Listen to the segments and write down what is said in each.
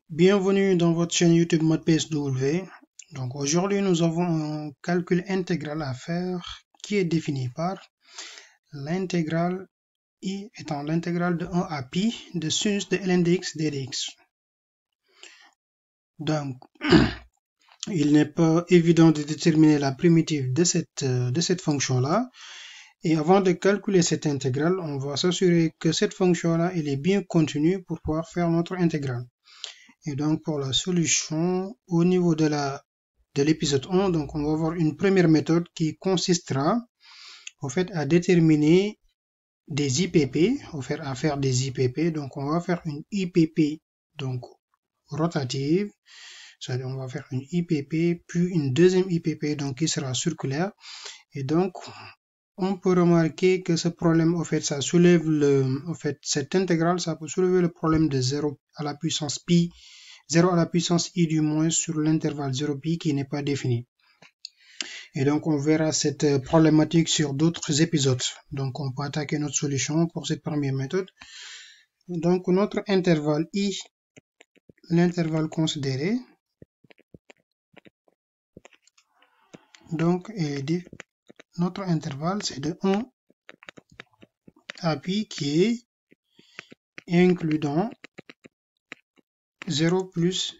Bienvenue dans votre chaîne YouTube MathPSW. Donc aujourd'hui nous avons un calcul intégral à faire qui est défini par l'intégrale I étant l'intégrale de 1 à pi de sinus de ln de x dx. Donc il n'est pas évident de déterminer la primitive de cette fonction-là. Et avant de calculer cette intégrale, on va s'assurer que cette fonction-là elle est bien contenue pour pouvoir faire notre intégrale. Et donc pour la solution, au niveau de l'épisode 1, donc on va avoir une première méthode qui consistera au fait à déterminer des IPP, à faire des IPP. Donc on va faire une IPP donc rotative, c'est-à-dire on va faire une IPP puis une deuxième IPP donc qui sera circulaire. Et donc on peut remarquer que ce problème, au fait, ça soulève cette intégrale, ça peut soulever le problème de 0 à la puissance pi, 0 à la puissance i du moins sur l'intervalle 0 pi qui n'est pas défini. Et donc on verra cette problématique sur d'autres épisodes. Donc on peut attaquer notre solution pour cette première méthode. Donc notre intervalle i, l'intervalle considéré, donc notre intervalle c'est de 1 à pi qui est inclus dans 0 plus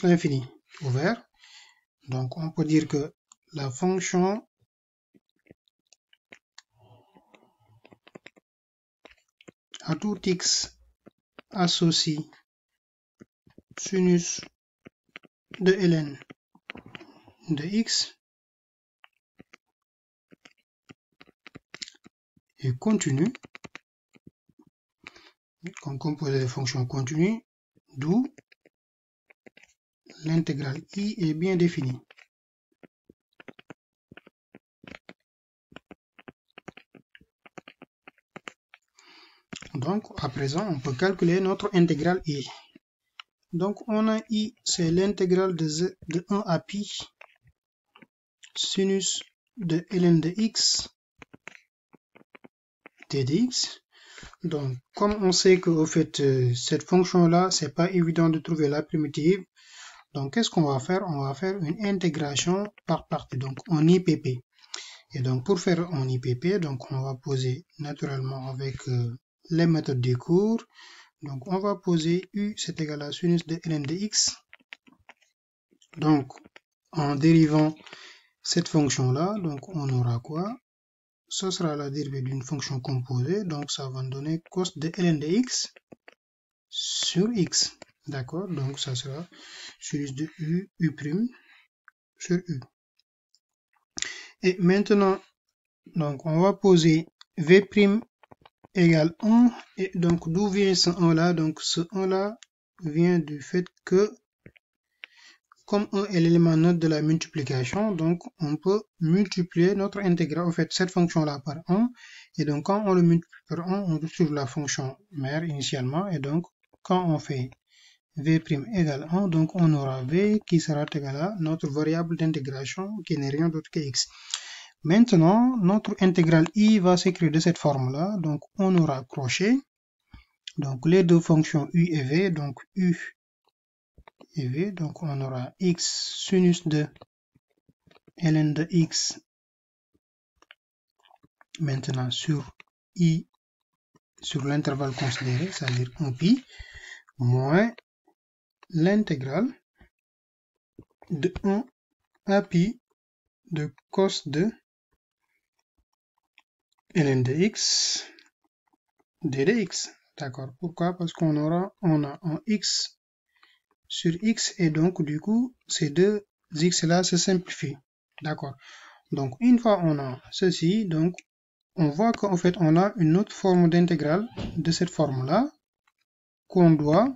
l'infini ouvert. Donc on peut dire que la fonction à tout x associe sinus de ln de x est continue, comme composé de fonctions continues, d'où l'intégrale i est bien définie. Donc à présent on peut calculer notre intégrale i. Donc on a i, c'est l'intégrale de 1 à pi sinus de ln de x dx. Donc comme on sait que au fait cette fonction là c'est pas évident de trouver la primitive, donc qu'est-ce qu'on va faire? On va faire une intégration par partie, donc en IPP. Et donc pour faire en IPP, donc on va poser naturellement avec les méthodes du cours. Donc on va poser u c'est égal à sinus de ln de x. Donc en dérivant cette fonction là, donc on aura quoi? Ce sera la dérivée d'une fonction composée, donc ça va donner cos de ln de x sur x. D'accord? Donc ça sera sinus de u prime sur u. Et maintenant, donc on va poser v' égale 1. Et donc d'où vient ce 1 là? Donc ce 1 là vient du fait que comme 1 est l'élément neutre de la multiplication, donc on peut multiplier notre intégrale, en fait cette fonction là par 1. Et donc quand on le multiplie par 1, on retrouve la fonction mère initialement. Et donc quand on fait v' égale 1, donc on aura v qui sera égal à notre variable d'intégration qui n'est rien d'autre que x. Maintenant, notre intégrale i va s'écrire de cette forme-là. Donc, on aura crochet. Donc, les deux fonctions u et v. Donc, u et v. Donc, on aura x sinus de ln de x maintenant sur i sur l'intervalle considéré, c'est-à-dire 1 pi, moins l'intégrale de 1 à pi de cos de ln de x dx. D'accord. Pourquoi? Parce qu'on a un x sur x et donc du coup ces deux x là se simplifient. D'accord. Donc une fois on a ceci, donc on voit qu'en fait on a une autre forme d'intégrale de cette forme là qu'on doit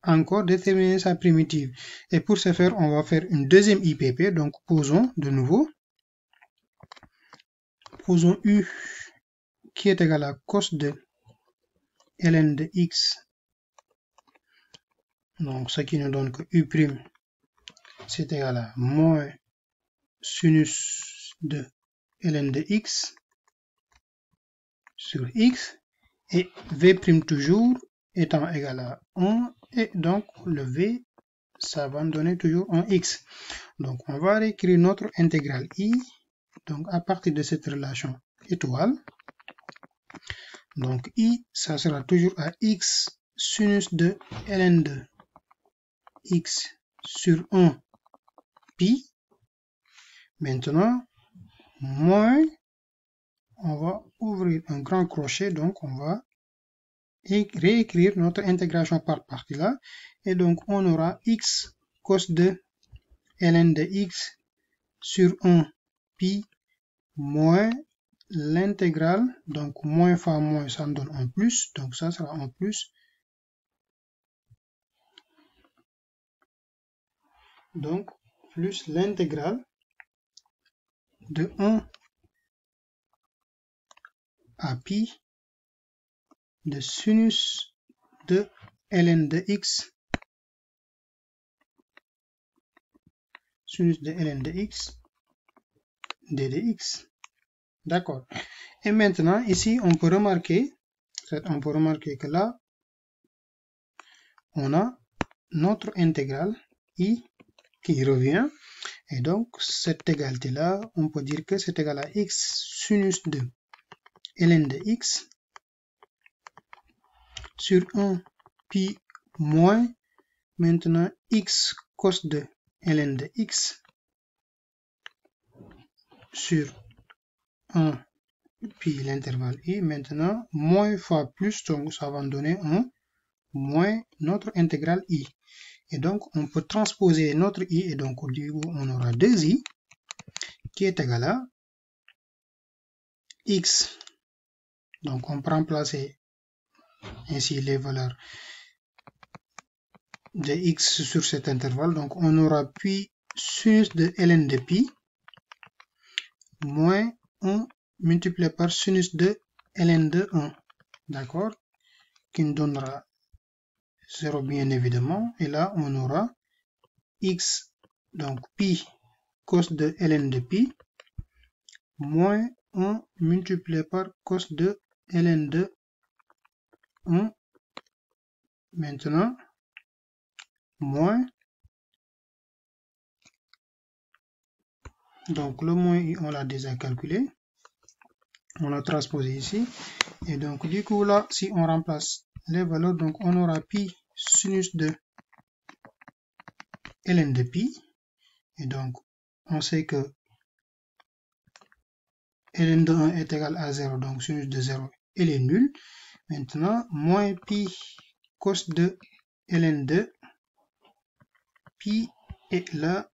encore déterminer sa primitive. Et pour ce faire on va faire une deuxième IPP. Donc posons de nouveau, posons u qui est égal à cos de ln de x. Donc ce qui nous donne que u' c'est égal à moins sinus de ln de x sur x, et v' toujours étant égal à 1 et donc le v, ça va me donner toujours un x. Donc on va réécrire notre intégrale i donc à partir de cette relation étoile. Donc i, ça sera toujours à x sinus de ln de x sur 1 pi. Maintenant, moins, on va ouvrir un grand crochet, donc on va réécrire notre intégration par partie là. Et donc on aura x cos de ln de x sur 1 pi moins l'intégrale, donc moins fois moins, ça me donne un plus, donc ça sera un plus. Donc, plus l'intégrale de 1 à pi de sinus de ln de x, sinus de ln de x, d de x. D'accord. Et maintenant, ici, on peut remarquer que là, on a notre intégrale i qui revient. Et donc, cette égalité-là, on peut dire que c'est égal à x sinus de ln de x sur 1 pi moins maintenant x cos de ln de x sur 1 pi l'intervalle i, maintenant moins fois plus, donc ça va donner 1 moins notre intégrale i. Et donc on peut transposer notre i et donc du coup on aura 2i qui est égal à x. Donc on peut remplacer ainsi les valeurs de x sur cet intervalle. Donc on aura pi sinus de ln de pi moins 1 multiplié par sinus de ln de 1. D'accord? Qui nous donnera 0 bien évidemment. Et là on aura x, donc pi cos de ln de pi moins 1 multiplié par cos de ln de 1. Maintenant, moins, donc le moins on l'a déjà calculé, on l'a transposé ici, et donc du coup là, si on remplace les valeurs, donc on aura pi sinus de ln de pi, et donc on sait que ln de 1 est égal à 0, donc sinus de 0, il est nul. Maintenant, moins pi cos de ln de pi, et là,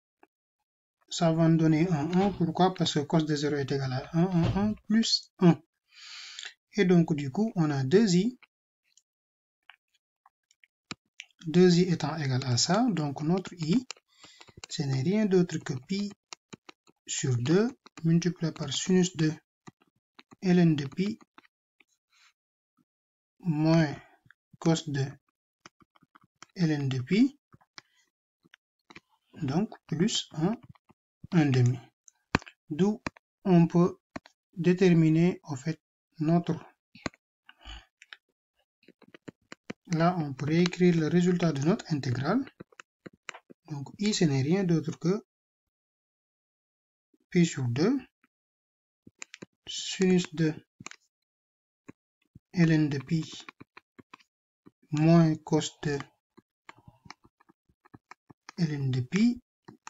ça va nous donner un 1. Pourquoi? Parce que cos de 0 est égal à 1 plus 1. Et donc, du coup, on a 2i. 2i étant égal à ça. Donc, notre i, ce n'est rien d'autre que pi sur 2 multiplié par sinus de ln de pi moins cos de ln de pi. Donc, plus 1 demi. D'où on peut déterminer en fait notre... Là, on pourrait écrire le résultat de notre intégrale. Donc, i, ce n'est rien d'autre que pi sur 2 sinus de ln de pi moins cos de ln de pi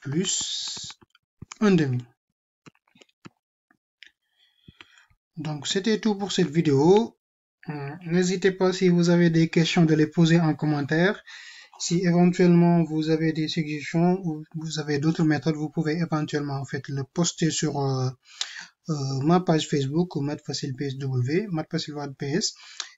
plus 1 demi. Donc, c'était tout pour cette vidéo. N'hésitez pas, si vous avez des questions, de les poser en commentaire. Si éventuellement vous avez des suggestions ou vous avez d'autres méthodes, vous pouvez éventuellement en fait le poster sur ma page Facebook, MathFacile-PSW, MathFacile-PS.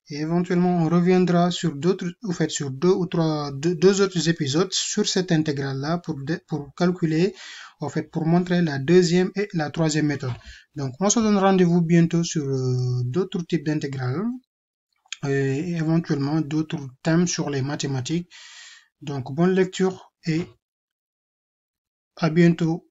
Et éventuellement, on reviendra sur d'autres, en fait, sur deux autres épisodes sur cette intégrale-là pour calculer, en fait, pour montrer la deuxième et la troisième méthode. Donc, on se donne rendez-vous bientôt sur d'autres types d'intégrales et éventuellement d'autres thèmes sur les mathématiques. Donc, bonne lecture et à bientôt.